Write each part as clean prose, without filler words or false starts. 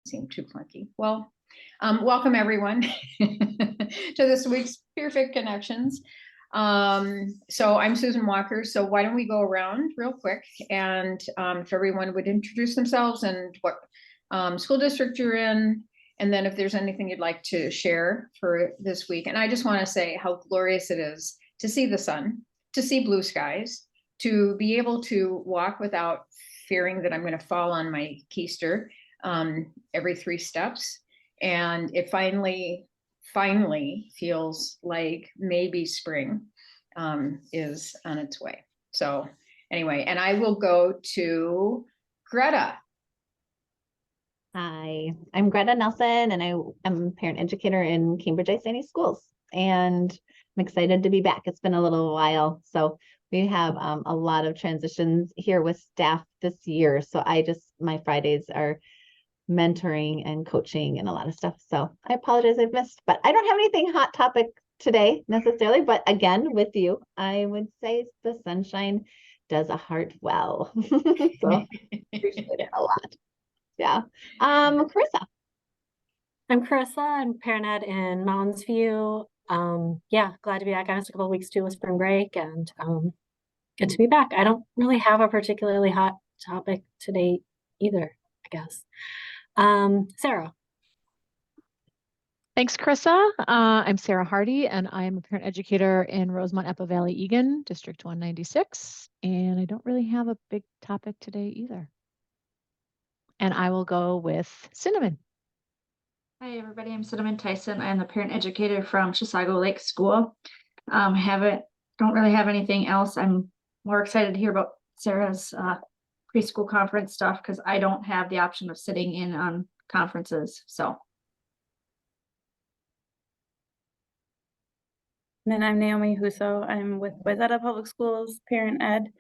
seem too clunky. Well, welcome everyone to this week's Perfect Connections. So I'm Susan Walker. So why don't we go around real quick, and if everyone would introduce themselves and what school district you're in, and then if there's anything you'd like to share for this week. And I just want to say how glorious it is to see the sun, to see blue skies, to be able to walk without fearing that I'm going to fall on my keister every 3 steps. And it finally feels like maybe spring is on its way. So anyway, and I will go to Greta. Hi, I'm Greta Nelson, and I am a parent educator in Cambridge ISD schools, and I'm excited to be back. It's been a little while, so we have a lot of transitions here with staff this year. So my Fridays are mentoring and coaching and a lot of stuff. So I apologize I've missed, but I don't have anything hot topic today necessarily. But again, with you, I would say the sunshine does a heart well. So appreciate it a lot. Yeah. Carissa. I'm Carissa. I'm parent ed in Mounds View. Yeah, glad to be back. I missed a couple of weeks too with spring break, and good to be back. I don't really have a particularly hot topic today either, I guess. Sarah. Thanks, Carissa. I'm Sarah Hardy, and I'm a parent educator in Rosemont, Epa Valley, Egan, District 196. And I don't really have a big topic today either. And I will go with Cinnamon. Hi, everybody. I'm Cinnamon Tyson. I'm the parent educator from Chisago Lake School. Don't really have anything else. I'm more excited to hear about Sarah's preschool conference stuff because I don't have the option of sitting in on conferences. So. And then I'm Naomi Huso. I'm with Wayzata Public Schools Parent Ed.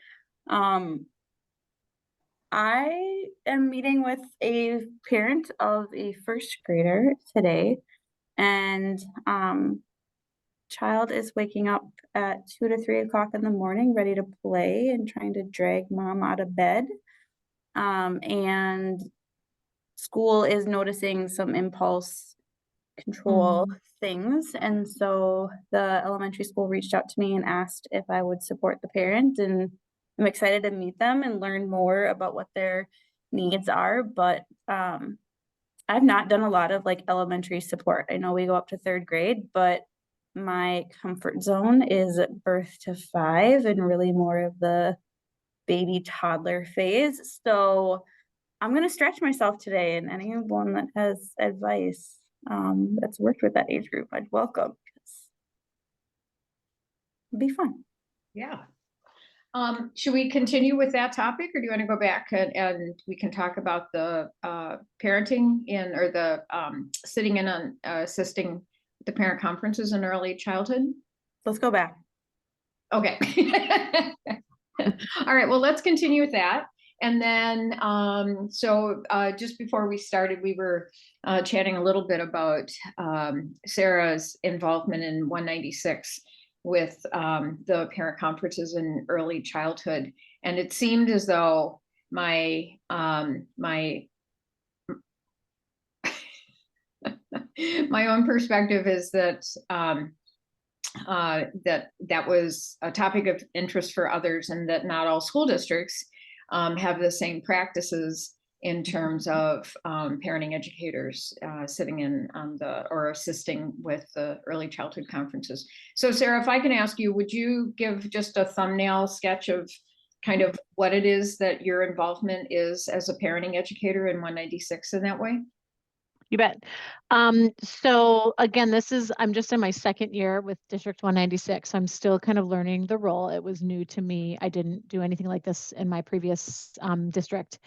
I am meeting with a parent of a first grader today, and child is waking up at 2 to 3 o'clock in the morning, ready to play and trying to drag mom out of bed. And school is noticing some impulse control things. And so the elementary school reached out to me and asked if I would support the parent, and I'm excited to meet them and learn more about what their needs are. But I've not done a lot of like elementary support. I know we go up to 3rd grade, but my comfort zone is birth to 5 and really more of the baby toddler phase. So I'm going to stretch myself today, and anyone that has advice that's worked with that age group, I'd welcome. It'd be fun. Yeah. Should we continue with that topic, or do you want to go back and we can talk about the parenting in, or the sitting in on assisting the parent conferences in early childhood? Let's go back. Okay. All right, well, let's continue with that. And then, so just before we started, we were chatting a little bit about Sarah's involvement in 196 with the parent conferences in early childhood. And it seemed as though my my own perspective is that that was a topic of interest for others, and that not all school districts have the same practices in terms of parenting educators sitting in on or assisting with the early childhood conferences. So Sarah, if I can ask you, would you give just a thumbnail sketch of kind of what it is that your involvement is as a parenting educator in 196 in that way? You bet. So again, I'm just in my 2nd year with District 196. I'm still kind of learning the role. It was new to me. I didn't do anything like this in my previous district.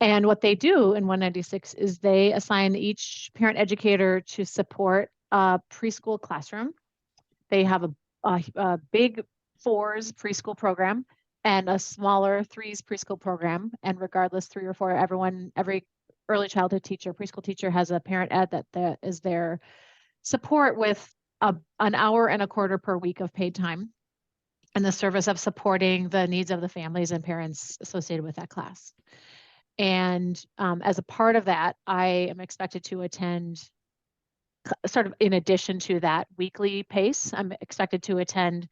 And what they do in 196 is they assign each parent educator to support a preschool classroom. They have a big 4s preschool program and a smaller 3s preschool program. And regardless, 3 or 4, every early childhood teacher, preschool teacher has a parent ed that is their support with an hour and a quarter per week of paid time in the service of supporting the needs of the families and parents associated with that class. And as a part of that, I am expected to attend sort of in addition to that weekly pace. I'm expected to attend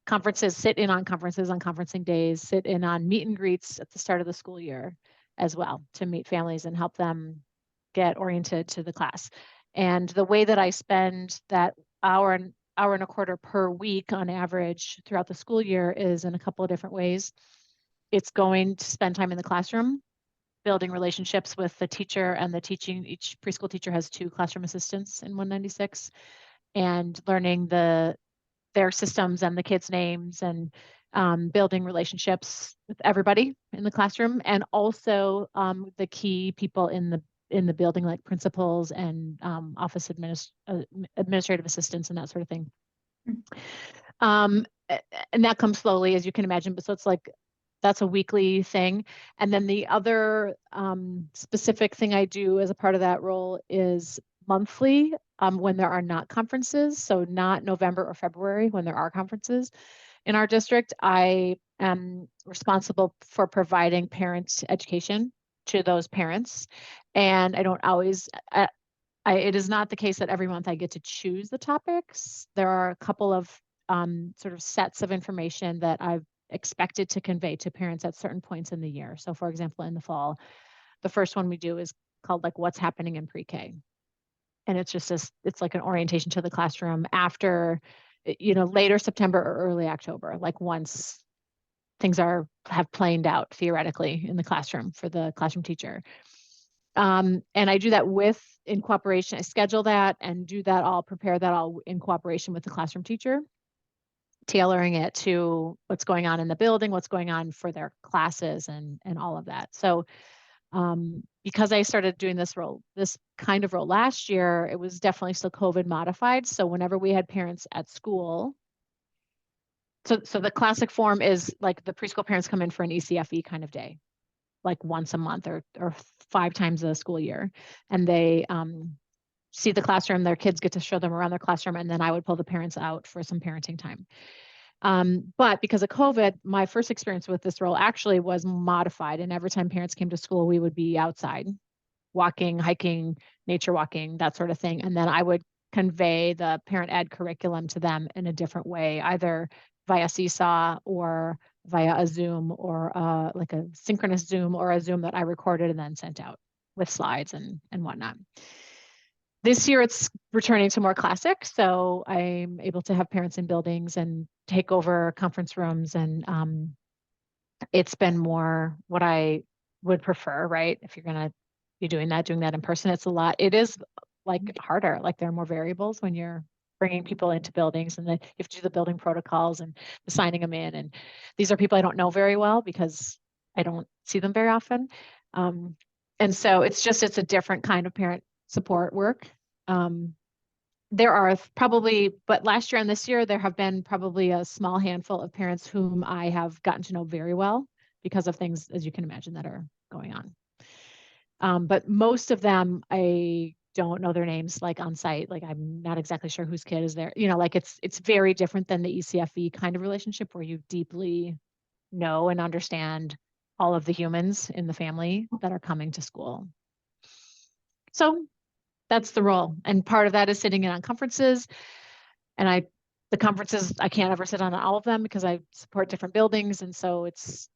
conferences, sit in on conferences on conferencing days, sit in on meet and greets at the start of the school year as well to meet families and help them get oriented to the class. And the way that I spend that hour and a quarter per week on average throughout the school year is in a couple of different ways. It's going to spend time in the classroom, building relationships with the teacher and the teaching. Each preschool teacher has 2 classroom assistants in 196, and learning their systems and the kids' names, and building relationships with everybody in the classroom, and also the key people in the building, like principals and office administrative assistants and that sort of thing. And that comes slowly, as you can imagine, but so it's like that's a weekly thing. And then the other specific thing I do as a part of that role is monthly, when there are not conferences, so not November or February when there are conferences in our district. I am responsible for providing parent education to those parents. And I don't always, it is not the case that every month I get to choose the topics. There are a couple of sort of sets of information that I've expected to convey to parents at certain points in the year. So for example, in the fall, the first one we do is called like what's happening in pre-K. And it's just it's like an orientation to the classroom after, later September or early October, like once things have planed out theoretically in the classroom for the classroom teacher. And I do that in cooperation. I schedule that and do that all, prepare that all in cooperation with the classroom teacher, tailoring it to what's going on in the building, what's going on for their classes, and all of that. So because I started doing this kind of role last year, it was definitely still COVID modified. So whenever we had parents at school, so the classic form is like the preschool parents come in for an ECFE kind of day, like once a month or 5 times a school year. And they see the classroom, their kids get to show them around their classroom, and then I would pull the parents out for some parenting time. But because of COVID, my first experience with this role actually was modified. And every time parents came to school, we would be outside walking, hiking, nature walking, that sort of thing. And then I would convey the parent ed curriculum to them in a different way, either via Seesaw or via a Zoom, or like a synchronous Zoom, or a Zoom that I recorded and then sent out with slides and whatnot. This year it's returning to more classic. So I'm able to have parents in buildings and take over conference rooms. And it's been more what I would prefer, right? If you're going to be doing that in person, it's a lot. It is like harder. Like there are more variables when you're bringing people into buildings, and then you have to do the building protocols and signing them in. And these are people I don't know very well because I don't see them very often. And so it's a different kind of parent support work. There are probably, but last year and this year, there have been probably a small handful of parents whom I have gotten to know very well because of things, as you can imagine, that are going on. But most of them, I don't know their names, like on site. Like I'm not exactly sure whose kid is there. Like it's very different than the ECFE kind of relationship where you deeply know and understand all of the humans in the family that are coming to school. So that's the role. And part of that is sitting in on conferences. And the conferences, I can't ever sit on all of them because I support different buildings. And so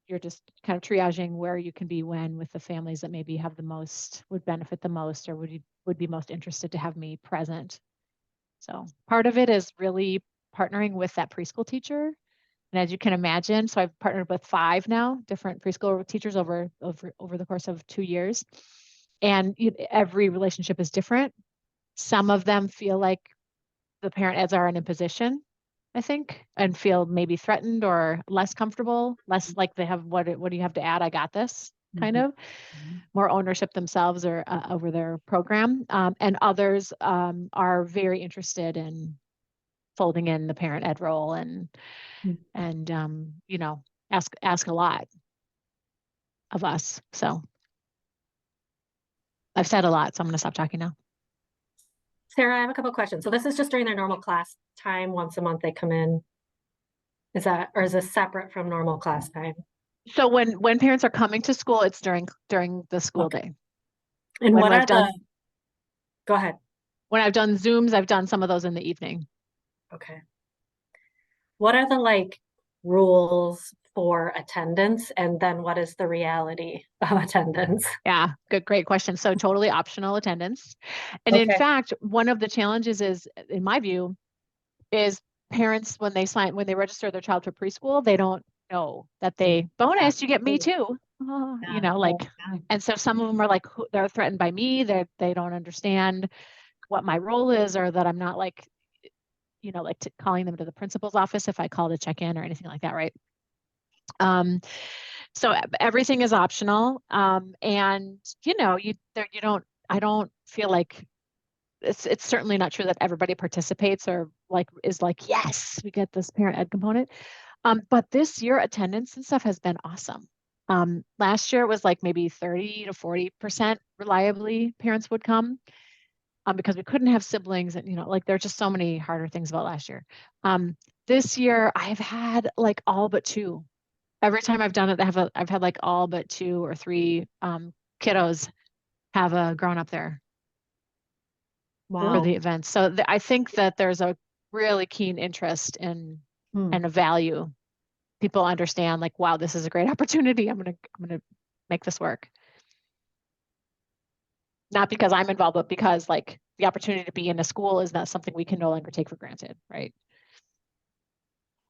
you're just kind of triaging where you can be when with the families that maybe have the most, would benefit the most, or would be most interested to have me present. So part of it is really partnering with that preschool teacher. And as you can imagine, so I've partnered with 5 now, different preschool teachers over the course of 2 years. And every relationship is different. Some of them feel like the parent eds are in a position, I think, and feel maybe threatened or less comfortable, less like they have, what do you have to add? I got this, kind of more ownership themselves or over their program. And others are very interested in folding in the parent ed role and ask a lot of us. So I've said a lot, so I'm going to stop talking now. Sarah, I have a couple of questions. So this is just during their normal class time, once a month they come in. Is this separate from normal class time? So when parents are coming to school, it's during the school Okay. day. And When what I've are done the, go ahead. when I've done Zooms, I've done some of those in the evening. Okay. What are the like rules for attendance? And then what is the reality of attendance? Yeah, great question. So totally optional attendance. And in Okay. fact, one of the challenges is, in my view, is parents when they register their child for preschool, they don't know that they bonus, you get me too. Oh, you know, like, and so some of them are like, they're threatened by me, they don't understand what my role is, or that I'm not like, you know, like calling them to the principal's office if I call to check in or anything like that, right? So everything is optional. And you know, I don't feel like it's certainly not true that everybody participates or like is like, yes, we get this parent ed component. But this year attendance and stuff has been awesome. Last year it was like maybe 30 to 40% reliably parents would come, because we couldn't have siblings, and you know, like there's just so many harder things about last year. This year I've had like all but two. Every time I've done it, I've had like all but 2 or 3 kiddos have a grown up there for Wow. the event. So I think that there's a really keen interest in and a value. People understand like, wow, this is a great opportunity. I'm gonna make this work. Not because I'm involved, but because like the opportunity to be in a school is not something we can no longer take for granted, right?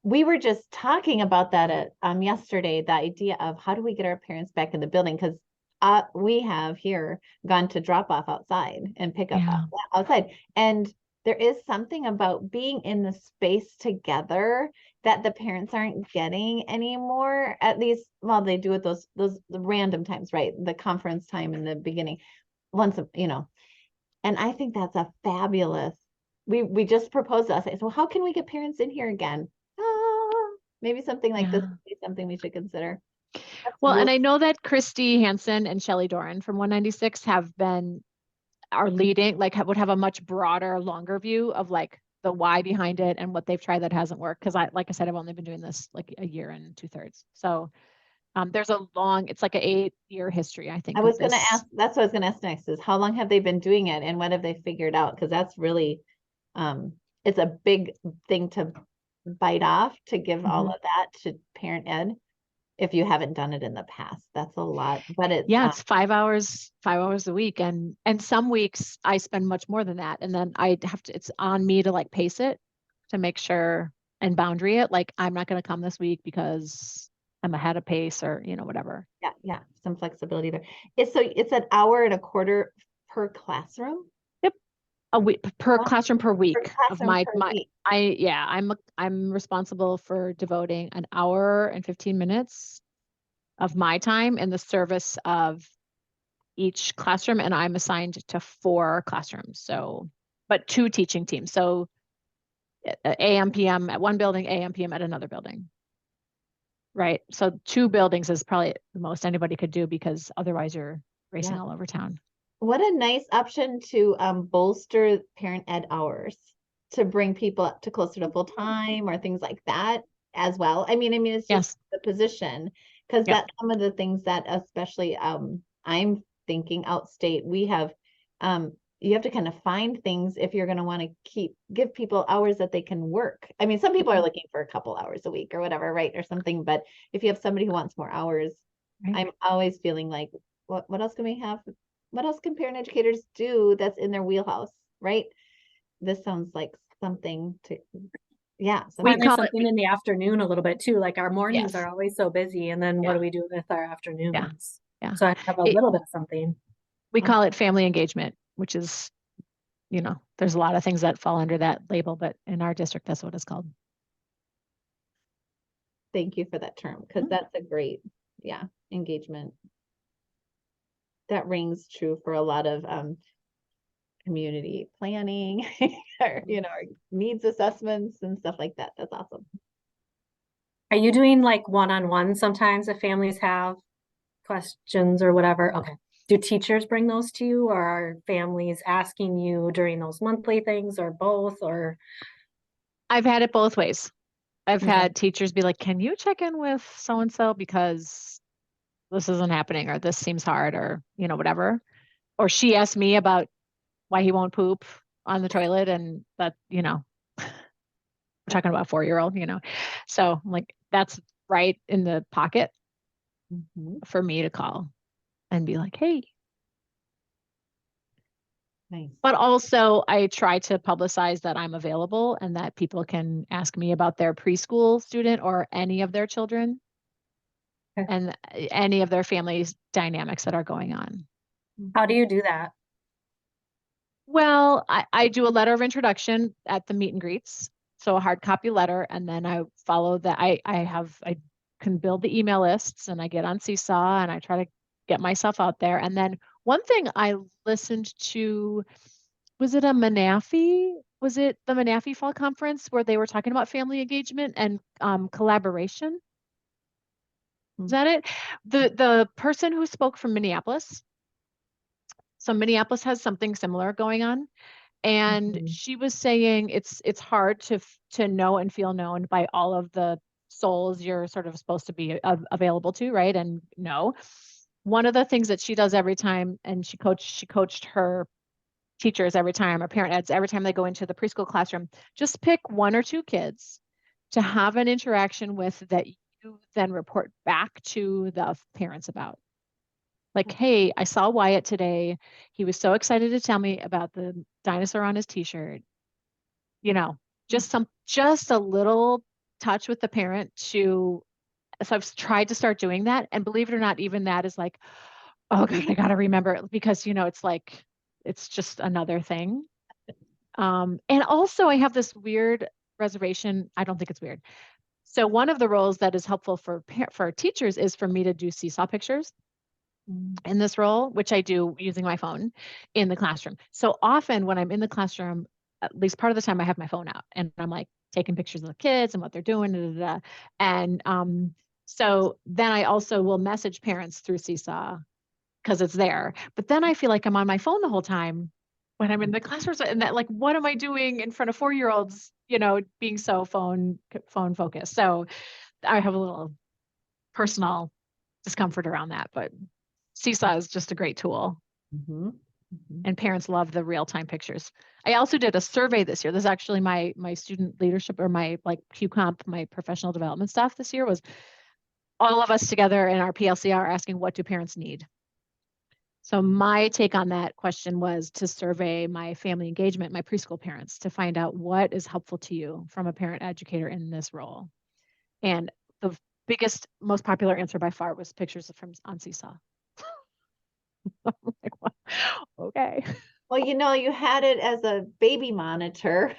We were just talking about that at yesterday, the idea of how do we get our parents back in the building? Because we have here gone to drop off outside and pick up Yeah. outside. And there is something about being in the space together that the parents aren't getting anymore. At least, well, they do it those the random times, right? The conference time in the beginning, once you know. And I think that's a fabulous. We just proposed to us. I said, well, how can we get parents in here again? Maybe something like this Yeah. would be something we should consider. That's Well, really and I know that Christy Hansen and Shelley Doran from 196 are leading, like would have a much broader, longer view of like the why behind it and what they've tried that hasn't worked. Cause like I said, I've only been doing this like a year and 2/3. So there's it's like an 8-year history, I think, I of was going to this. ask, that's what I was going to ask next is how long have they been doing it and what have they figured out? Because that's really, it's a big thing to bite off to give all of that to parent ed. If you haven't done it in the past, that's a lot, but it's, Yeah, it's 5 hours a week. And some weeks I spend much more than that. And then it's on me to like pace it to make sure and boundary it. Like I'm not going to come this week because I'm ahead of pace or, you know, whatever. yeah, some flexibility there. It's an hour and a quarter per classroom. Yep. A week per Wow. classroom per week Per of classroom per week. I'm responsible for devoting an hour and 15 minutes of my time in the service of each classroom, and I'm assigned to 4 classrooms. So, but 2 teaching teams. So AM, PM at one building, AM, PM at another building. Right. So 2 buildings is probably the most anybody could do because otherwise you're racing all over town. What a nice option to bolster parent ed hours to bring people up to closer to full time or things like that as well. I mean, it's just the position because Yep. that's some of the things that especially I'm thinking outstate. We have you have to kind of find things if you're going to want to give people hours that they can work. I mean, some people are looking for a couple hours a week or whatever, right? Or something, but if you have somebody who wants more hours, Right. I'm always feeling like, what else can we have? What else can parent educators do that's in their wheelhouse, right? This sounds like something to, yeah. We Find call something in the afternoon a little bit too. Like our mornings Yes. are always so busy. And then what do we do with our afternoons? Yeah. So I have a little bit of something. We call it family engagement, which is, you know, there's a lot of things that fall under that label, but in our district, that's what it's called. Thank you for that term because that's a great, engagement. That rings true for a lot of community planning, or, or needs assessments and stuff like that. That's awesome. Are you doing like one-on-one sometimes if families have questions or whatever? Okay. Do teachers bring those to you or are families asking you during those monthly things or both or? I've had it both ways. I've Okay. had teachers be like, can you check in with so-and-so because this isn't happening, or this seems hard, or, whatever. Or she asked me about why he won't poop on the toilet, and that, we're talking about 4-year-old, So I'm like, that's right in the pocket for me to call and be like, hey. Nice. But also I try to publicize that I'm available and that people can ask me about their preschool student or any of their children. Okay. And any of their family's dynamics that are going on. How do you do that? Well, I do a letter of introduction at the meet and greets. So a hard copy letter, and then I follow that. I can build the email lists, and I get on Seesaw, and I try to get myself out there. And then one thing I listened to, was it the Menafee Fall Conference where they were talking about family engagement and collaboration? Is that it? The person who spoke from Minneapolis. So Minneapolis has something similar going on. And she was saying it's hard to know and feel known by all of the souls you're sort of supposed to be available to, right? And no. One of the things that she does every time, and she coached her teachers every time, or parent eds every time they go into the preschool classroom, just pick 1 or 2 kids to have an interaction with that you then report back to the parents about. Like, hey, I saw Wyatt today. He was so excited to tell me about the dinosaur on his t-shirt. Just a little touch with the parent so I've tried to start doing that. And believe it or not, even that is like, oh God, I got to remember it, because, it's like, it's just another thing. And also I have this weird reservation. I don't think it's weird. So one of the roles that is helpful for teachers is for me to do Seesaw pictures in this role, which I do using my phone in the classroom. So often when I'm in the classroom, at least part of the time I have my phone out and I'm like taking pictures of the kids and what they're doing. And so then I also will message parents through Seesaw because it's there. But then I feel like I'm on my phone the whole time when I'm in the classroom, and that, like, what am I doing in front of 4-year-olds, being so phone focused. So I have a little personal discomfort around that, but Seesaw is just a great tool. And parents love the real-time pictures. I also did a survey this year. This is actually my student leadership, or my QComp, my professional development stuff this year, was all of us together in our PLCR asking, what do parents need? So my take on that question was to survey my family engagement, my preschool parents, to find out what is helpful to you from a parent educator in this role. And the biggest, most popular answer by far was pictures on Seesaw. I'm like, well, okay. Well, you had it as a baby monitor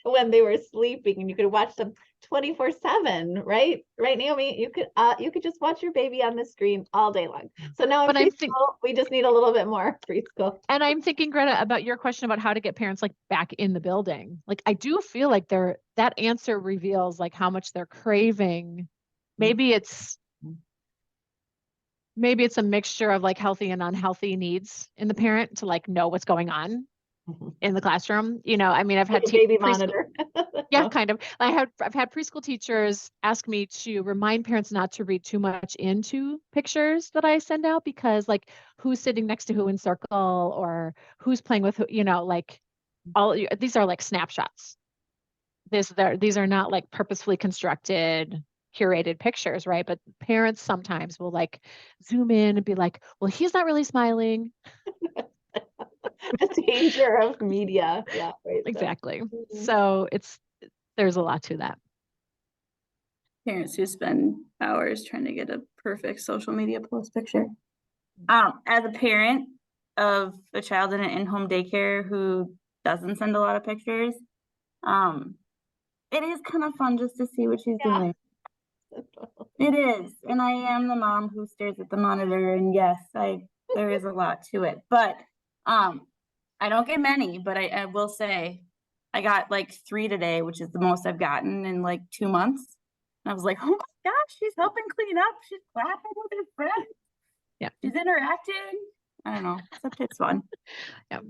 when they were sleeping, and you could watch them 24/7, right? Right, Naomi? You could just watch your baby on the screen all day long. So now in preschool, we just need a little bit more preschool. And I'm thinking, Greta, about your question about how to get parents like back in the building. Like, I do feel like that answer reveals like how much they're craving. Maybe it's a mixture of like healthy and unhealthy needs in the parent to like know what's going on in the classroom. I mean, I've had baby monitor. Yeah, kind of. I've had preschool teachers ask me to remind parents not to read too much into pictures that I send out, because like who's sitting next to who in circle, or who's playing with who, like these are like snapshots. These are not like purposefully constructed, curated pictures, right? But parents sometimes will like zoom in and be like, well, he's not really smiling. The danger of media. Yeah, right. Exactly. So there's a lot to that. Parents who spend hours trying to get a perfect social media post picture. As a parent of a child in an in-home daycare who doesn't send a lot of pictures, it is kind of fun just to see what she's doing. It is. And I am the mom who stares at the monitor, and yes, there is a lot to it. But I don't get many, but I will say I got like 3 today, which is the most I've gotten in like 2 months. And I was like, oh my gosh, she's helping clean up. She's clapping with her friends. Yeah. She's interacting. I don't know. It's fun. Yeah.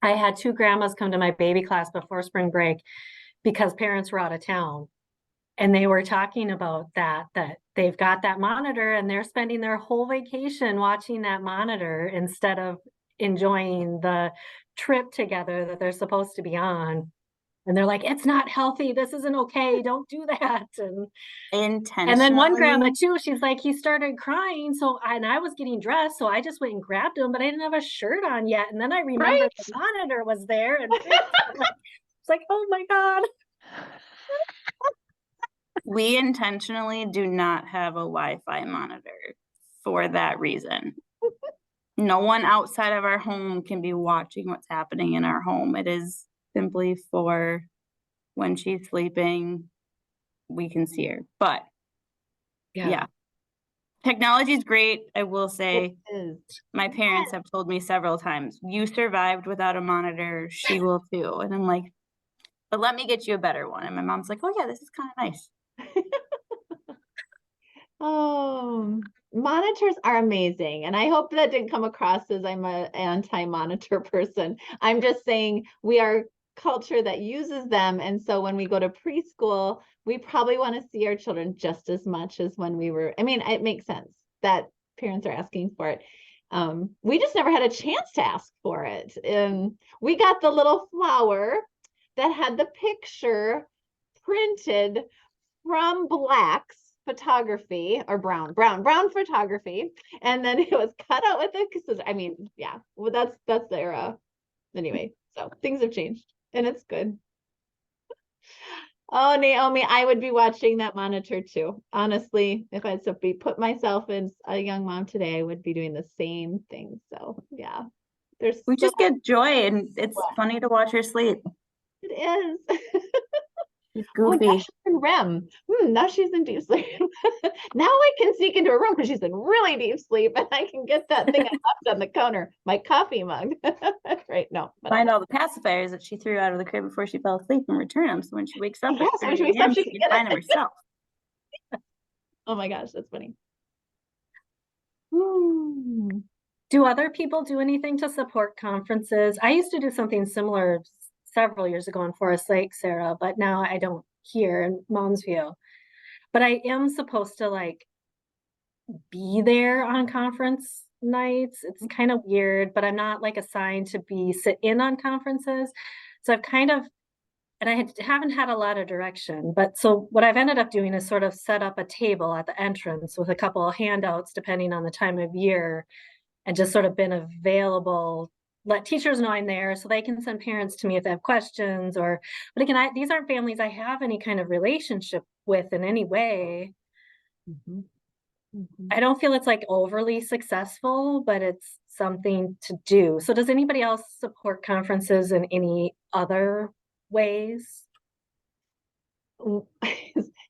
I had 2 grandmas come to my baby class before spring break because parents were out of town. And they were talking about that they've got that monitor and they're spending their whole vacation watching that monitor instead of enjoying the trip together that they're supposed to be on. And they're like, it's not healthy. This isn't okay. Don't do that. And then one grandma too, she's like, he started crying. So I was getting dressed. So I just went and grabbed him, but I didn't have a shirt on yet. And then I remembered the monitor was there. And it's like, oh my God. We intentionally do not have a Wi-Fi monitor for that reason. No one outside of our home can be watching what's happening in our home. It is simply for when she's sleeping, we can see her. But yeah. Technology is great. I will say my parents have told me several times, you survived without a monitor, she will too. And I'm like, but let me get you a better one. And my mom's like, oh yeah, this is kind of nice. Oh, monitors are amazing. And I hope that didn't come across as I'm an anti-monitor person. I'm just saying we are a culture that uses them. And so when we go to preschool, we probably want to see our children just as much as when we were, I mean, it makes sense that parents are asking for it. We just never had a chance to ask for it. And we got the little flower that had the picture printed from Black's photography or brown photography, and then it was cut out with the, I mean, yeah, well, that's the era anyway. So things have changed and it's good. Oh, Naomi, I would be watching that monitor too. Honestly, if I had to put myself as a young mom today, I would be doing the same thing. So yeah, we just get joy, and it's funny to watch her sleep. It is. She's goofy. Oh, now she's in REM. Now she's in deep sleep. Now I can sneak into her room because she's in really deep sleep, and I can get that thing I left on the counter, my coffee mug. Right? No. Find all the pacifiers that she threw out of the crib before she fell asleep and return them. So when she wakes up, when she wakes up, she can find them herself. Oh my gosh, that's funny. Do other people do anything to support conferences? I used to do something similar several years ago in Forest Lake, Sarah, but now I don't here in Moundsview. But I am supposed to like be there on conference nights. It's kind of weird, but I'm not like assigned to sit in on conferences. So I've kind of, and I haven't had a lot of direction, but so what I've ended up doing is sort of set up a table at the entrance with a couple of handouts depending on the time of year, and just sort of been available, let teachers know I'm there so they can send parents to me if they have questions. Or, but again, these aren't families I have any kind of relationship with in any way. I don't feel it's like overly successful, but it's something to do. So does anybody else support conferences in any other ways?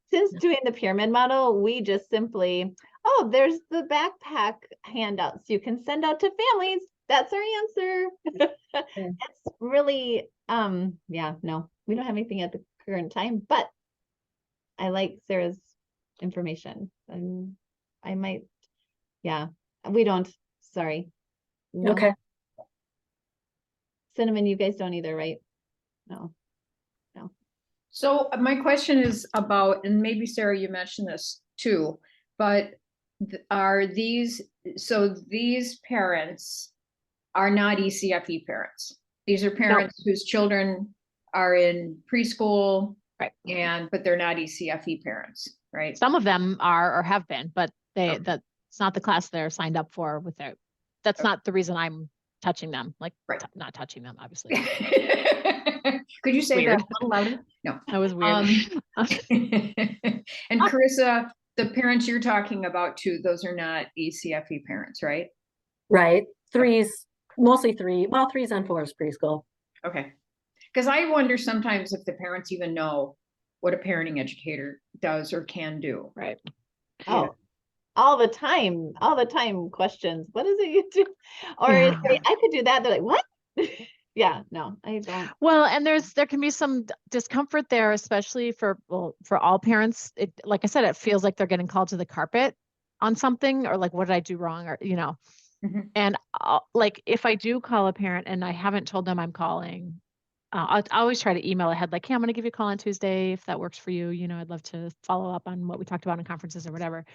Since doing the pyramid model, we just simply, oh, there's the backpack handouts you can send out to families. That's our answer. It's really, yeah, no, we don't have anything at the current time, but I like Sarah's information. And I might, yeah, we don't, sorry. No. Okay. Cinnamon, you guys don't either, right? No. So my question is about, and maybe Sarah, you mentioned this too, but are these, so these parents are not ECFE parents. These are parents whose children are in preschool, right? But they're not ECFE parents, right? Some of them are or have been, but that's not the class they're signed up for without. That's not the reason I'm touching them, like not touching them, obviously. Could you say that a little louder? No, that was weird. And Carissa, the parents you're talking about too, those are not ECFE parents, right? Right. Mostly three. Well, 3s and 4s preschool. Okay. Because I wonder sometimes if the parents even know what a parenting educator does or can do. Right. Oh, all the time questions. What is it you do? Or I could do that. They're like, what? Yeah, no, I don't. Well, and there can be some discomfort there, especially for all parents. It, like I said, it feels like they're getting called to the carpet on something, or like, what did I do wrong? Or, and like, if I do call a parent and I haven't told them I'm calling, I always try to email ahead, like, hey, I'm going to give you a call on Tuesday if that works for you. You know, I'd love to follow up on what we talked about in conferences or whatever.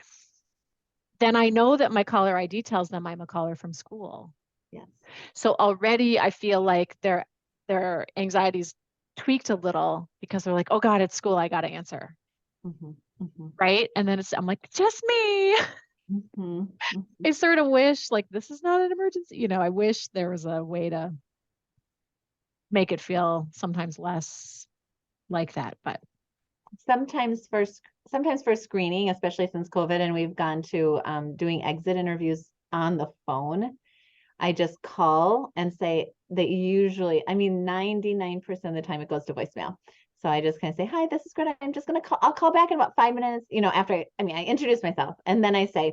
Then I know that my caller ID tells them I'm a caller from school. Yes. So already I feel like their anxiety's tweaked a little because they're like, oh God, it's school, I got to answer. Mhm, mhm, Right. And then I'm like, just me. mhm, mhm. I sort of wish like this is not an emergency. You know, I wish there was a way to make it feel sometimes less like that. But Sometimes for screening, especially since COVID and we've gone to doing exit interviews on the phone, I just call and say that usually, I mean, 99% of the time it goes to voicemail. So I just kind of say, hi, this is Greta. I'm just going to call. I'll call back in about 5 minutes, you know, after I introduce myself and then I say,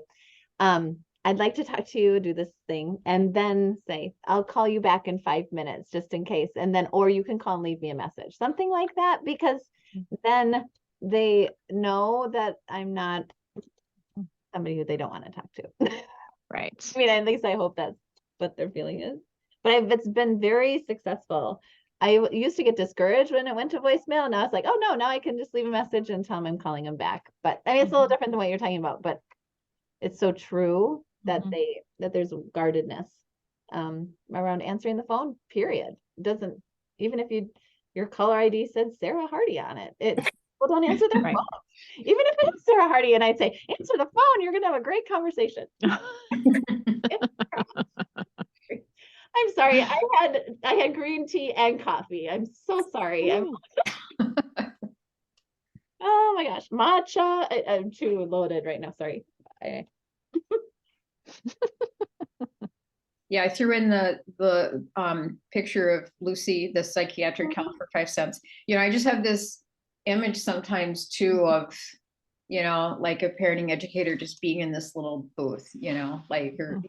I'd like to talk to you, do this thing, and then say, I'll call you back in 5 minutes just in case. And then, or you can call and leave me a message, something like that, because then they know that I'm not somebody who they don't want to talk to. right. I mean, at least I hope that's what their feeling is. But it's been very successful. I used to get discouraged when it went to voicemail. Now it's like, oh no, now I can just leave a message and tell them I'm calling them back. But I mean, it's a little different than what you're talking about, but it's so true that Mhm. that there's guardedness around answering the phone, period. It doesn't, even if your caller ID said Sarah Hardy on it, people don't answer their Right. phone. Even if it's Sarah Hardy and I'd say, answer the phone, you're gonna have a great conversation. I'm sorry, I had green tea and coffee. I'm so sorry. Ooh. Oh my gosh, matcha. I'm too loaded right now. Sorry. Yeah, I threw in the picture of Lucy, the psychiatric help for 5 cents. You know, I just have this image sometimes too of, you know, like a parenting educator just being in this little booth, you know, like or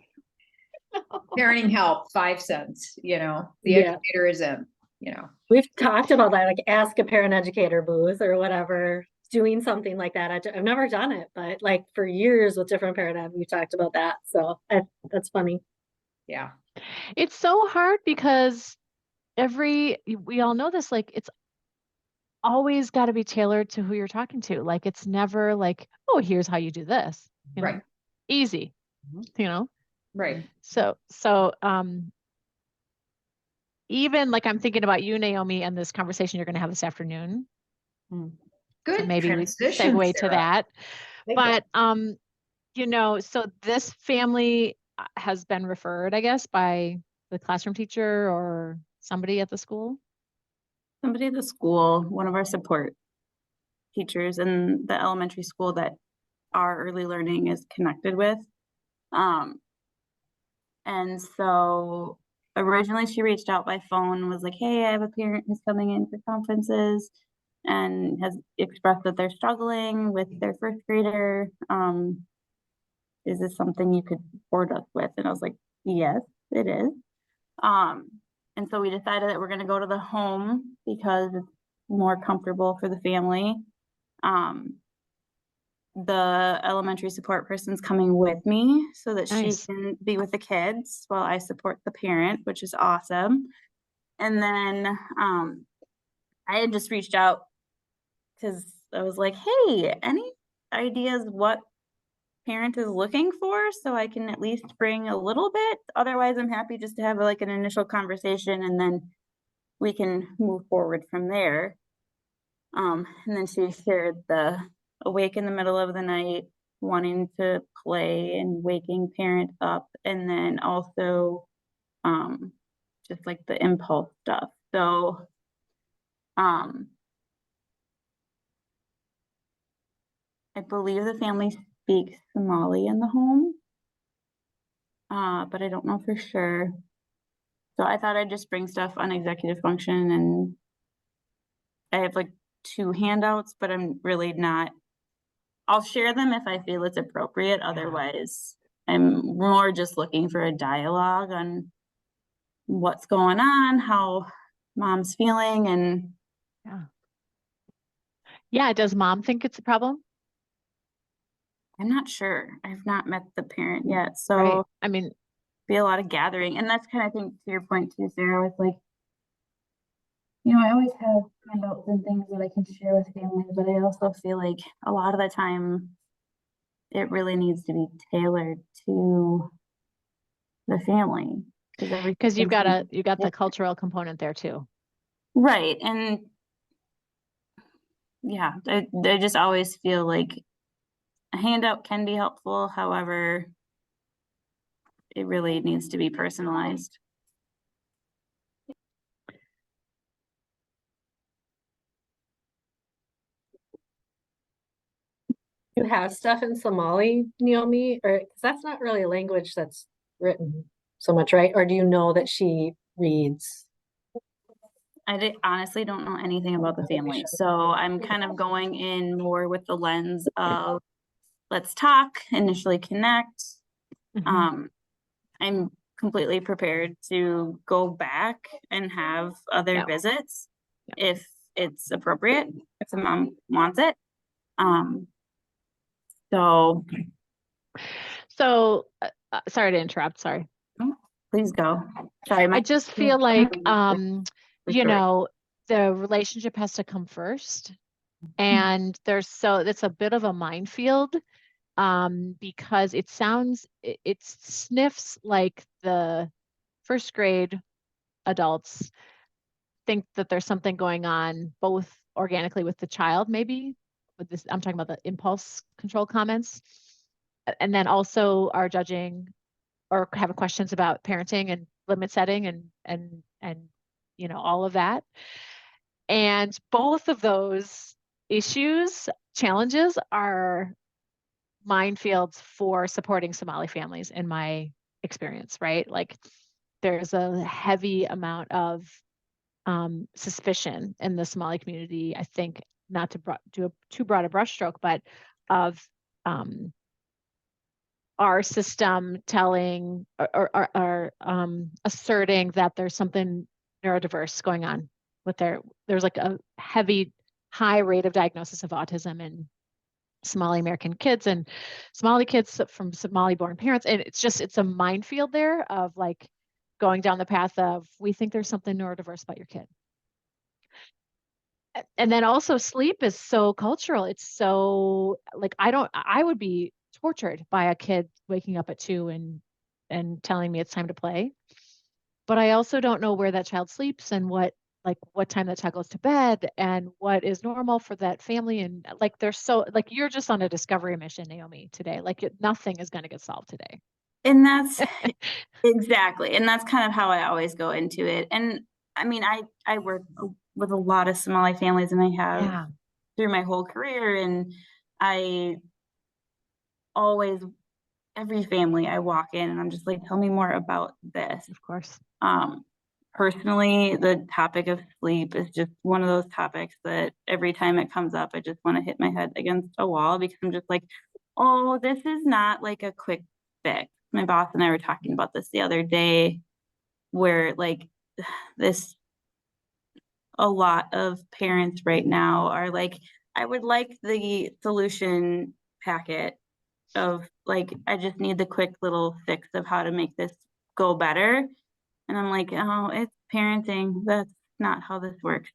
parenting help, 5 cents, you know, the Yeah. educator is in, you know. We've talked about that, like ask a parent educator booth or whatever, doing something like that. I've never done it, but like for years with different parent ed, we've talked about that. So that's funny. Yeah. It's so hard because we all know this, like it's always got to be tailored to who you're talking to. Like it's never like, oh, here's how you do this. You know? Right. Easy, you know? Right. So even like I'm thinking about you, Naomi, and this conversation you're going to have this afternoon. Good So maybe we transition, segue to Sarah. that. Thank you. But you know, so this family has been referred, I guess, by the classroom teacher or somebody at the school. Somebody at the school, one of our support teachers in the elementary school that our early learning is connected with. And so originally she reached out by phone and was like, hey, I have a parent who's coming in for conferences and has expressed that they're struggling with their first grader. Is this something you could support us with? And I was like, yes, it is. And so we decided that we're going to go to the home because it's more comfortable for the family. The elementary support person's coming with me so that Nice. she can be with the kids while I support the parent, which is awesome. And then I had just reached out because I was like, hey, any ideas what parent is looking for so I can at least bring a little bit? Otherwise, I'm happy just to have like an initial conversation and then we can move forward from there. And then she shared the awake in the middle of the night, wanting to play and waking parent up, and then also just like the impulse stuff. So I believe the family speaks Somali in the home, but I don't know for sure. So I thought I'd just bring stuff on executive function, and I have like 2 handouts, but I'm really not. I'll share them if I feel it's appropriate. Otherwise, I'm more just looking for a dialogue on what's going on, how mom's feeling, and Yeah. Does mom think it's a problem? I'm not sure. I've not met the parent yet. So Right. I mean, be a lot of gathering. And that's kind of, I think, to your point too, Sarah, with like, I always have handouts and things that I can share with families, but I also feel like a lot of the time it really needs to be tailored to the family. Because you've got the Yeah. cultural component there too. Right. And yeah, I just always feel like a handout can be helpful. However, it really needs to be personalized. You have stuff in Somali, Naomi, or 'cause that's not really a language that's written so much, right? Or do you know that she reads? Honestly don't know anything about the family. So I'm kind of going in more with the lens of let's talk, initially connect. Mhm. I'm completely prepared to go back and have other Yeah. visits if it's appropriate, if the mom wants it. So So, sorry to interrupt. Sorry. please go. Sorry, I just feel like, For sure. the relationship has to come first. And it's a bit of a minefield, because it sniffs like the first grade adults think that there's something going on both organically with the child, maybe with this, I'm talking about the impulse control comments, and then also are judging or having questions about parenting and limit setting and all of that. And both of those challenges are minefields for supporting Somali families in my experience, right? Like there's a heavy amount of suspicion in the Somali community, I think, not to do a too broad a brushstroke, but of our system telling or asserting that there's something neurodiverse going on with there's like a high rate of diagnosis of autism in Somali American kids and Somali kids from Somali born parents. And it's a minefield there of like going down the path of, we think there's something neurodiverse about your kid. And then also sleep is so cultural. It's so like, I would be tortured by a kid waking up at 2 and telling me it's time to play. But I also don't know where that child sleeps and what time that child goes to bed and what is normal for that family. And like, you're just on a discovery mission, Naomi, today. Like nothing is going to get solved today. And that's exactly. And that's kind of how I always go into it. And I mean, I work with a lot of Somali families and I have through my whole career. And I always, every family I walk in and I'm just like, tell me more about this. Of course. Personally, the topic of sleep is just one of those topics that every time it comes up, I just want to hit my head against a wall because I'm just like, oh, this is not like a quick fix. My boss and I were talking about this the other day where like a lot of parents right now are like, I would like the solution packet of like, I just need the quick little fix of how to make this go better. And I'm like, oh, it's parenting. That's not how this works.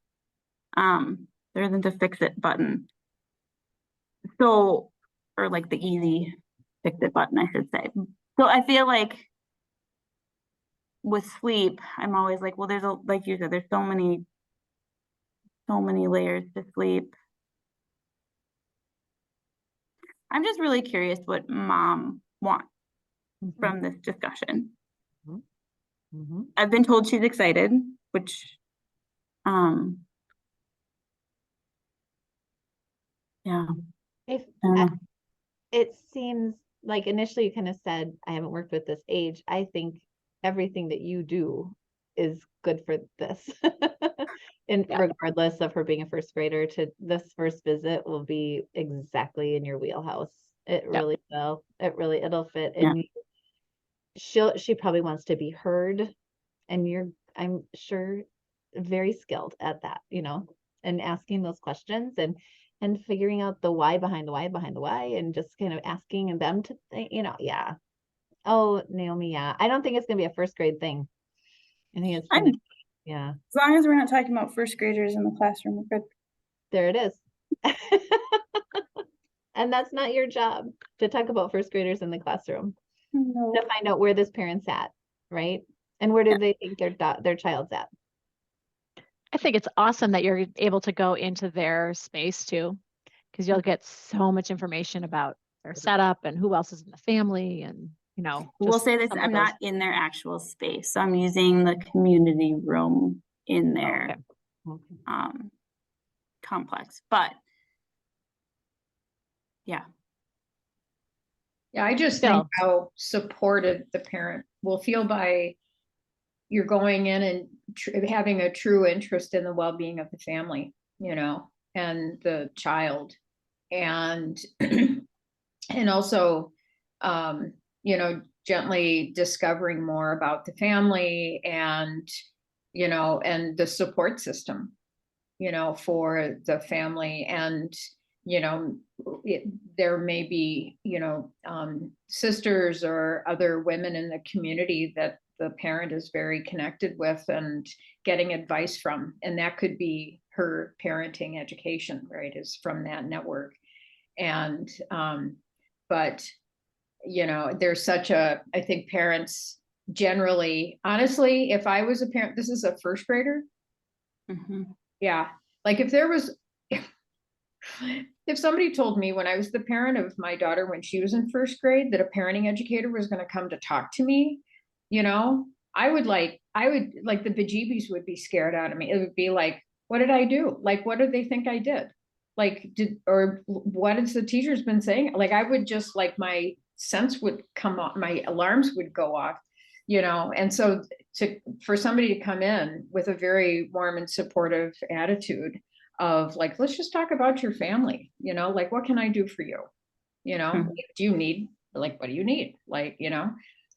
There isn't a fix it button. So, or like the easy fix it button, I should say. So I feel like with sleep, I'm always like, well, like you said, there's so many layers to sleep. I'm just really curious what mom wants from this discussion. I've been told she's excited, which, yeah. I don't know. It seems like initially you kind of said, I haven't worked with this age. I think everything that you do is good for this. And regardless of her being a first grader, to this first visit will be exactly in your wheelhouse. It really will. It'll fit. And she probably wants to be heard. And I'm sure, very skilled at that, and asking those questions and figuring out the why behind the why behind the why, and just kind of asking them to think, Oh, Naomi, I don't think it's gonna be a first grade thing. I think it's gonna be Yeah, As long as we're not talking about first graders in the classroom, we're good. there it is. And that's not your job to talk about first graders in the classroom, No. to find out where this parent's at, right? And where do they think their child's at? I think it's awesome that you're able to go into their space too, because you'll get so much information about their setup and who else is in the family and, you know. We'll just say this, some of I'm those- not in their actual space, so I'm using the community room in their Okay. complex, but yeah. Yeah, I just think Still. how supported the parent will feel by you're going in and having a true interest in the well-being of the family, you know, and the child. And and also, you know, gently discovering more about the family and, you know, and the support system, you know, for the family. And, you know, there may be, you know, sisters or other women in the community that the parent is very connected with and getting advice from. And that could be her parenting education, right, is from that network. And, but, you know, there's such a, I think parents generally, honestly, if I was a parent, this is a first grader. Yeah. Like if there was, if somebody told me when I was the parent of my daughter, when she was in first grade, that a parenting educator was going to come to talk to me, you know, I would like the bejeebies would be scared out of me. It would be like, what did I do? Like, what do they think I did? Like, or what has the teacher's been saying? Like, I would just like, my sense would come off, my alarms would go off, you know? And so for somebody to come in with a very warm and supportive attitude of like, let's just talk about your family, you know, like, what can I do for you? You know, do you need, like, what do you need? Like, you know,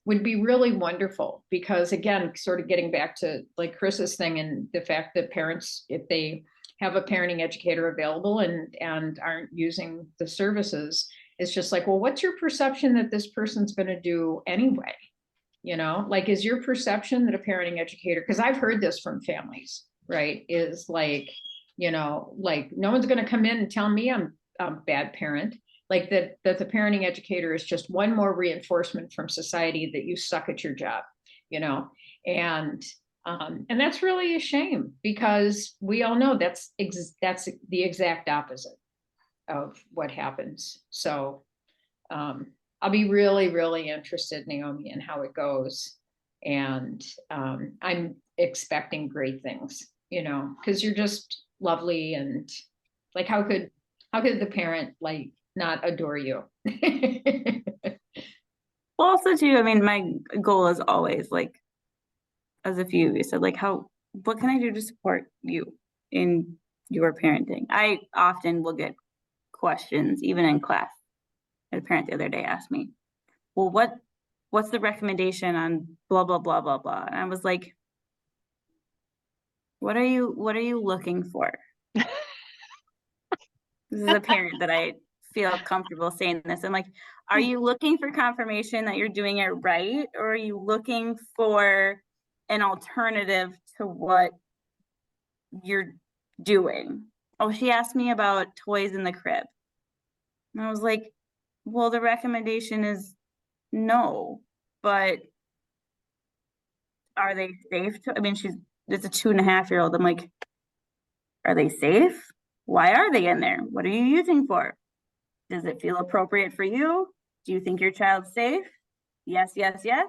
would be really wonderful because again, sort of getting back to like Chris's thing and the fact that parents, if they have a parenting educator available and aren't using the services, it's just like, well, what's your perception that this person's going to do anyway? You know, like, is your perception that a parenting educator, because I've heard this from families, right, is like, you know, like no one's going to come in and tell me I'm a bad parent, like that the parenting educator is just one more reinforcement from society that you suck at your job, you know. And that's really a shame because we all know that's the exact opposite of what happens. So I'll be really, really interested, Naomi, in how it goes. And I'm expecting great things, you know, because you're just lovely. And like, how could the parent like not adore you? Well, also too, I mean, my goal is always like, as a few of you said, like what can I do to support you in your parenting? I often will get questions, even in class. A parent the other day asked me, well, what's the recommendation on blah, blah, blah, blah, blah. And I was like, what are you looking for? This is a parent that I feel comfortable saying this. I'm like, are you looking for confirmation that you're doing it right? Or are you looking for an alternative to what you're doing? Oh, she asked me about toys in the crib. And I was like, well, the recommendation is no, but are they safe? I mean, it's a 2.5-year-old. I'm like, are they safe? Why are they in there? What are you using for? Does it feel appropriate for you? Do you think your child's safe? Yes, yes, yes.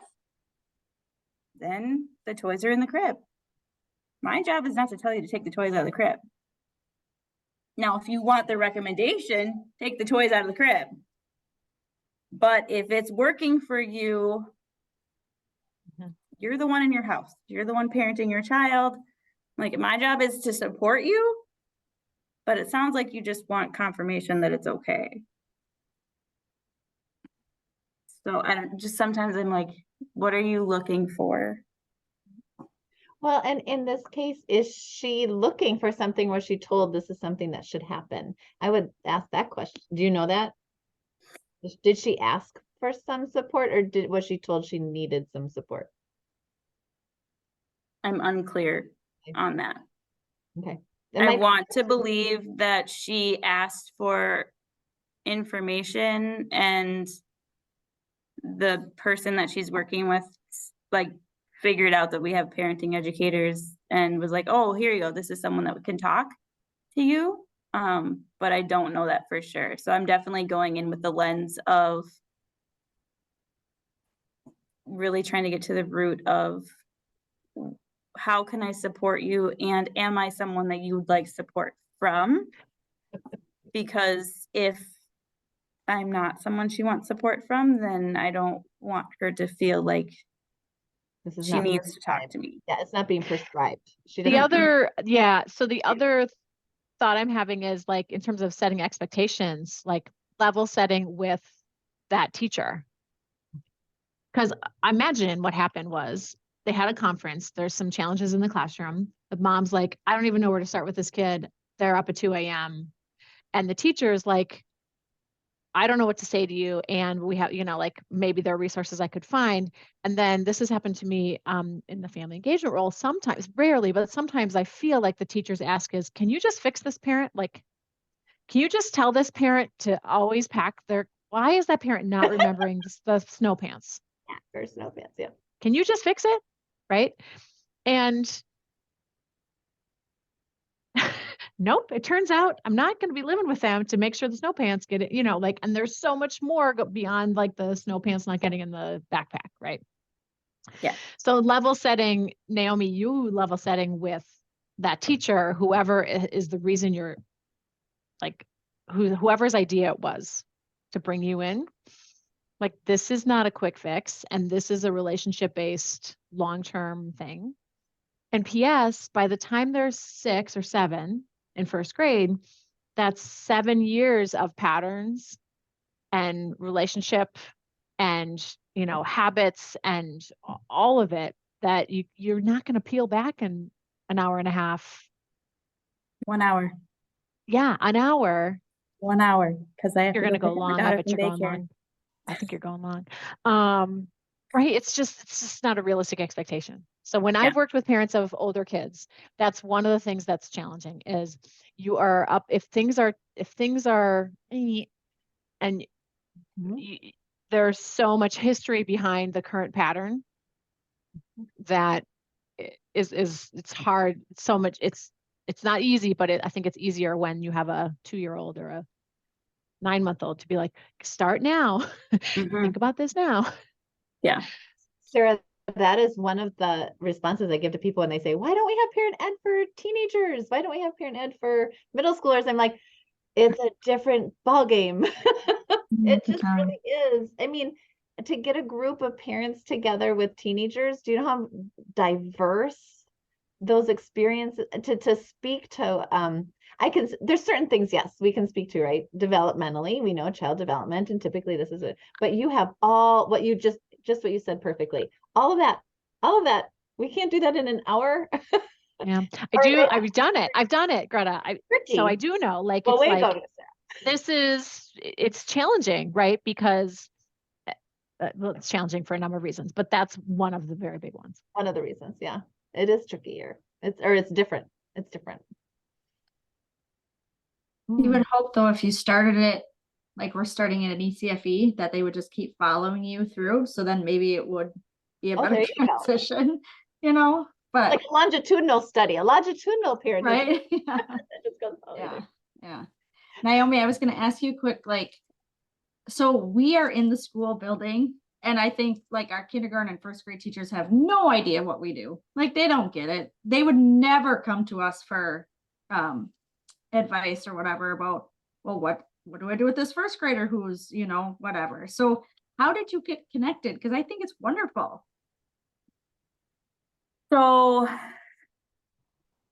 Then the toys are in the crib. My job is not to tell you to take the toys out of the crib. Now, if you want the recommendation, take the toys out of the crib. But if it's working for you, you're the one in your house. You're the one parenting your child. Like, my job is to support you, but it sounds like you just want confirmation that it's okay. So sometimes I'm like, what are you looking for? Well, and in this case, is she looking for something where she told this is something that should happen? I would ask that question. Do you know that? Did she ask for some support or was she told she needed some support? I'm unclear. on that. Okay. I want to believe that she asked for information and the person that she's working with, like, figured out that we have parenting educators and was like, oh, here you go. This is someone that can talk to you. But I don't know that for sure. So I'm definitely going in with the lens of really trying to get to the root of how can I support you, and am I someone that you would like support from? Because if I'm not someone she wants support from, then I don't want her to feel like This is she not needs to talk prescribed. to me. Yeah, it's not being prescribed. She The doesn't. other, yeah, so the other thought I'm having is like in terms of setting expectations, like level setting with that teacher. Because I imagine what happened was they had a conference, there's some challenges in the classroom. The mom's like, I don't even know where to start with this kid. They're up at 2 a.m. And the teacher's like, I don't know what to say to you. And we have, like maybe there are resources I could find. And then this has happened to me in the family engagement role sometimes, rarely, but sometimes I feel like the teacher's ask is, can you just fix this parent? Like, can you just tell this parent to always pack why is that parent not remembering the snow pants? Or snow pants, yeah. Can you just fix it? Right. And nope, it turns out I'm not going to be living with them to make sure the snow pants get it, and there's so much more beyond like the snow pants not getting in the backpack. Right. Yeah. So level setting, Naomi, you level setting with that teacher, whoever is the reason you're like, whoever's idea it was to bring you in. Like, this is not a quick fix, and this is a relationship-based long-term thing. And P.S., by the time they're 6 or 7 in first grade, that's 7 years of patterns and relationship and, habits and all of it that you're not going to peel back in an hour and a half. 1 hour. Yeah, an hour. 1 hour, because I have You're to going to go go pick my long. I daughter bet from you're going daycare. long. I think you're going long. Right. It's just not a realistic expectation. So when I've worked with parents of older kids, that's one of the things that's challenging is you are up, if things are, and there's so much history behind the current pattern that it's hard. So much, it's not easy, but I think it's easier when you have a 2-year-old or a 9-month-old to be like, start now. Think about this now. Yeah. Sarah, that is one of the responses I give to people when they say, why don't we have parent ed for teenagers? Why don't we have parent ed for middle schoolers? I'm like, it's a different ballgame. It just really is. I mean, to get a group of parents together with teenagers, do you know how diverse those experiences to speak to there's certain things, yes, we can speak to, right? Developmentally, we know child development, and typically this is it, but you have all what you just what you said perfectly. All of that, we can't do that in an hour. Yeah, I've done it, Greta. So I do know, like, well, it's like, it's challenging, right? Because well, it's challenging for a number of reasons, but that's one of the very big ones. One of the reasons, yeah. It is trickier. It's different. It's different. You would hope though, if you started it, like we're starting it at ECFE, that they would just keep following you through. So then maybe it would be a better transition, but like a longitudinal study, a longitudinal period. Right. Yeah. Naomi, I was going to ask you quick, so we are in the school building, and I think like our kindergarten and first grade teachers have no idea what we do. Like, they don't get it. They would never come to us for advice or whatever about, well, what do I do with this first grader who's, whatever. So how did you get connected? Because I think it's wonderful. So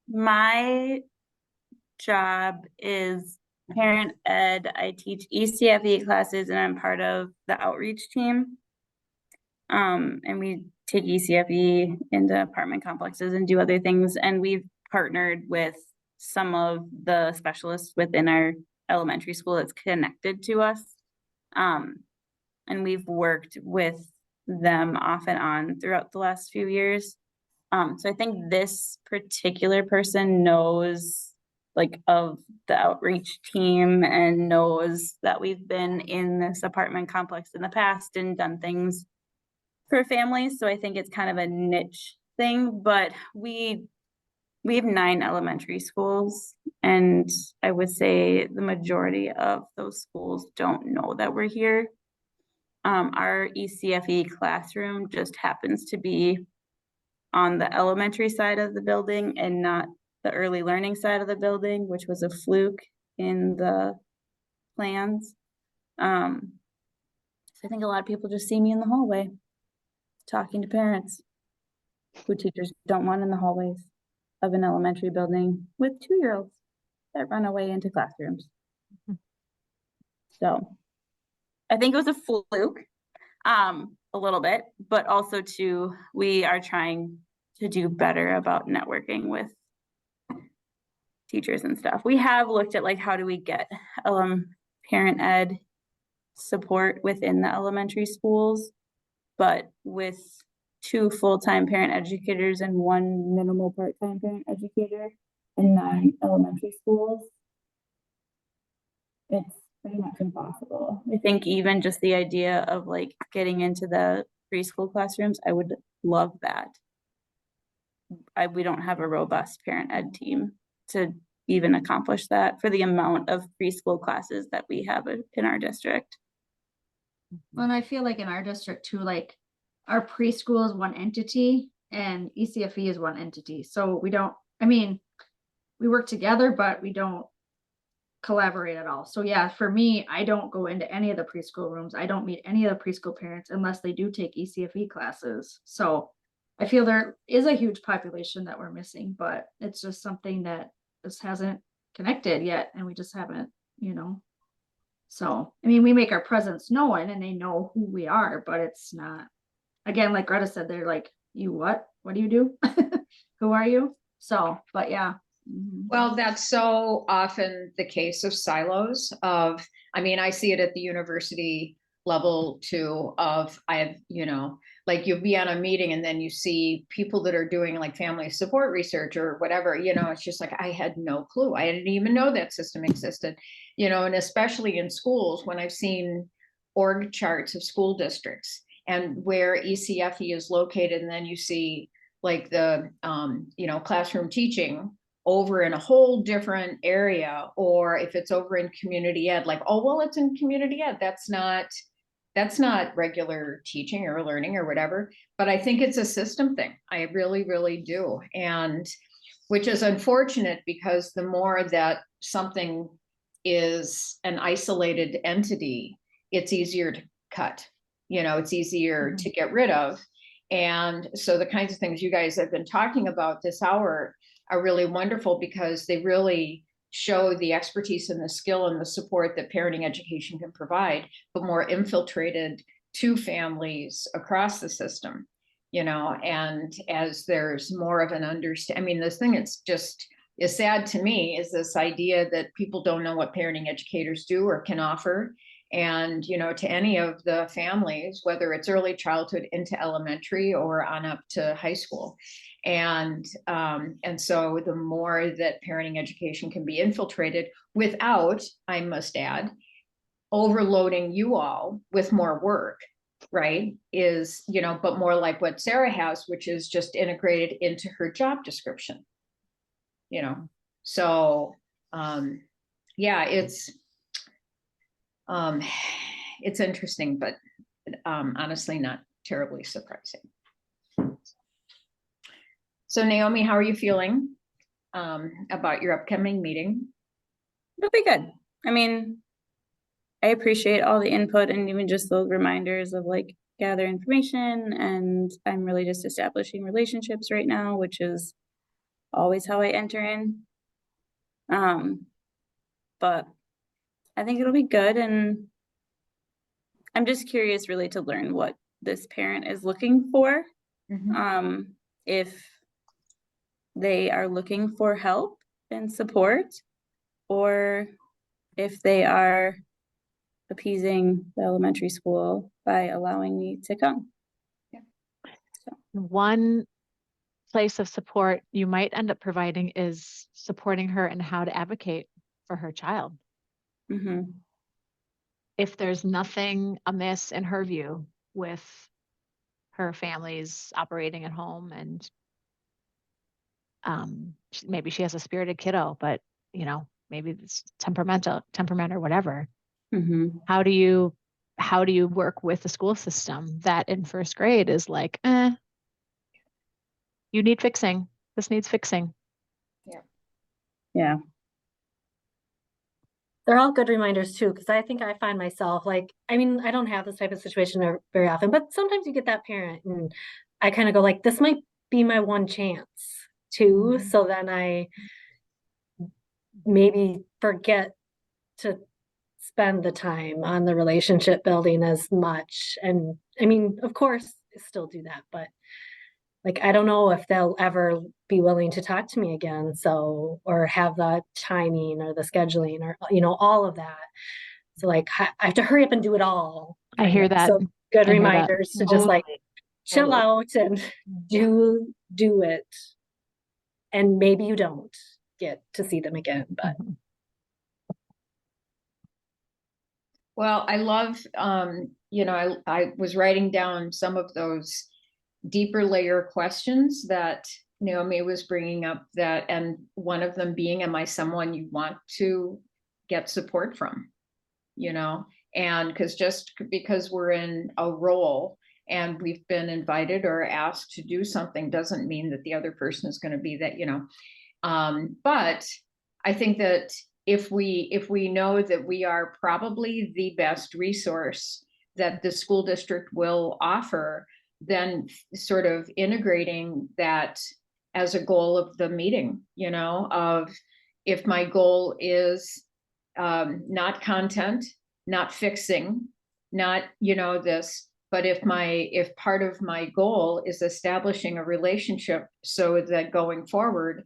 my job is parent ed. I teach ECFE classes, and I'm part of the outreach team. And we take ECFE into apartment complexes and do other things. And we've partnered with some of the specialists within our elementary school that's connected to us. And we've worked with them off and on throughout the last few years. So I think this particular person knows like of the outreach team and knows that we've been in this apartment complex in the past and done things for families. So I think it's kind of a niche thing, but we have 9 elementary schools, and I would say the majority of those schools don't know that we're here. Our ECFE classroom just happens to be on the elementary side of the building and not the early learning side of the building, which was a fluke in the plans. So I think a lot of people just see me in the hallway talking to parents who teachers don't want in the hallways of an elementary building with 2-year-olds that run away into classrooms. So I think it was a fluke, a little bit, but also too, we are trying to do better about networking with teachers and stuff. We have looked at like, how do we get parent ed support within the elementary schools, but with 2 full-time parent educators and 1 minimal part-time parent educator in 9 elementary schools, it's pretty much impossible. I think even just the idea of like getting into the preschool classrooms, I would love that. We don't have a robust parent ed team to even accomplish that for the amount of preschool classes that we have in our district. Well, and I feel like in our district too, like our preschool is one entity and ECFE is one entity. So we don't, I mean, we work together, but we don't collaborate at all. So yeah, for me, I don't go into any of the preschool rooms. I don't meet any of the preschool parents unless they do take ECFE classes. So I feel there is a huge population that we're missing, but it's just something that just hasn't connected yet. And we just haven't, you know. So, I mean, we make our presence known and they know who we are, but it's not, again, like Greta said, they're like, you what? What do you do? Who are you? So, but yeah. Well, that's so often the case of silos of, I mean, I see it at the university level too, of I have, you know, like you'll be on a meeting and then you see people that are doing like family support research or whatever, you know, it's just like, I had no clue. I didn't even know that system existed, you know, and especially in schools when I've seen org charts of school districts and where ECFE is located. And then you see like the, you know, classroom teaching over in a whole different area, or if it's over in community ed, like, oh, well, it's in community ed. That's not regular teaching or learning or whatever. But I think it's a system thing. I really, really do. And which is unfortunate because the more that something is an isolated entity, it's easier to cut, you know, it's easier to get rid of. And so the kinds of things you guys have been talking about this hour are really wonderful because they really show the expertise and the skill and the support that parenting education can provide, but more infiltrated to families across the system, you know, and as there's more of an understanding, I mean, this thing it's just is sad to me is this idea that people don't know what parenting educators do or can offer. And, you know, to any of the families, whether it's early childhood into elementary or on up to high school. And so the more that parenting education can be infiltrated without, I must add, overloading you all with more work, right? Is, you know, but more like what Sarah has, which is just integrated into her job description, you know? So, yeah, it's interesting, but honestly, not terribly surprising. So Naomi, how are you feeling about your upcoming meeting? It'll be good. I mean, I appreciate all the input and even just those reminders of like gather information, and I'm really just establishing relationships right now, which is always how I enter in. But I think it'll be good, and I'm just curious really to learn what this parent is looking for. If they are looking for help and support, or if they are appeasing the elementary school by allowing me to come. One place of support you might end up providing is supporting her in how to advocate for her child. Mhm. If there's nothing amiss in her view with her family's operating at home, and maybe she has a spirited kiddo, but maybe it's temperament or whatever. Mhm. How do you work with the school system that in first grade is like, you need fixing. This needs fixing. Yeah. They're all good reminders too, because I think I find myself like, I mean, I don't have this type of situation very often, but sometimes you get that parent and I kind of go like, this might be my one chance too. So then I maybe forget to spend the time on the relationship building as much. And I mean, of course, still do that, but like, I don't know if they'll ever be willing to talk to me again. So, or have the timing or the scheduling or, all of that. So like, I have to hurry up and do it all. I hear that. So good I hear that. reminders to just like chill out and do it. And maybe you don't get to see them again, but Mhm. Well, I love, I was writing down some of those deeper layer questions that Naomi was bringing up, and one of them being, am I someone you want to get support from? And just because we're in a role and we've been invited or asked to do something doesn't mean that the other person is going to be that, but I think that if we know that we are probably the best resource that the school district will offer, then sort of integrating that as a goal of the meeting, of if my goal is not content, not fixing, not, this, but if part of my goal is establishing a relationship so that going forward,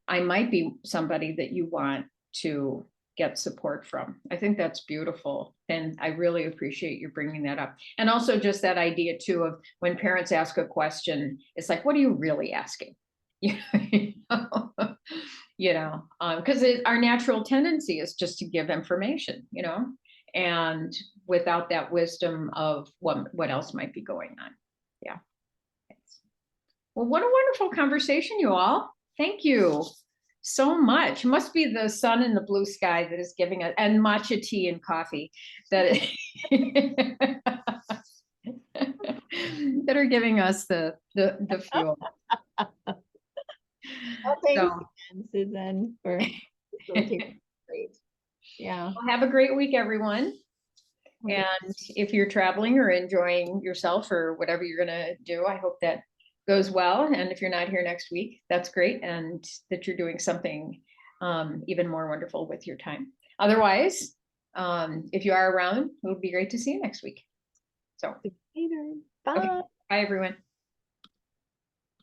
I might be somebody that you want to get support from. I think that's beautiful. And I really appreciate you bringing that up. And also just that idea too of when parents ask a question, it's like, what are you really asking? Because our natural tendency is just to give information, and without that wisdom of what else might be going on. Yeah. Well, what a wonderful conversation, you all. Thank you so much. It must be the sun and the blue sky that is giving us, and matcha tea and coffee that that are giving us the fuel. Oh, thanks So, again, Susan, for facilitating. Great. Yeah. well, have a great week, everyone. And if you're traveling or enjoying yourself or whatever you're going to do, I hope that goes well. And if you're not here next week, that's great. And that you're doing something even more wonderful with your time. Otherwise, if you are around, it would be great to see you next week. So, Later. Bye. okay. Bye, everyone.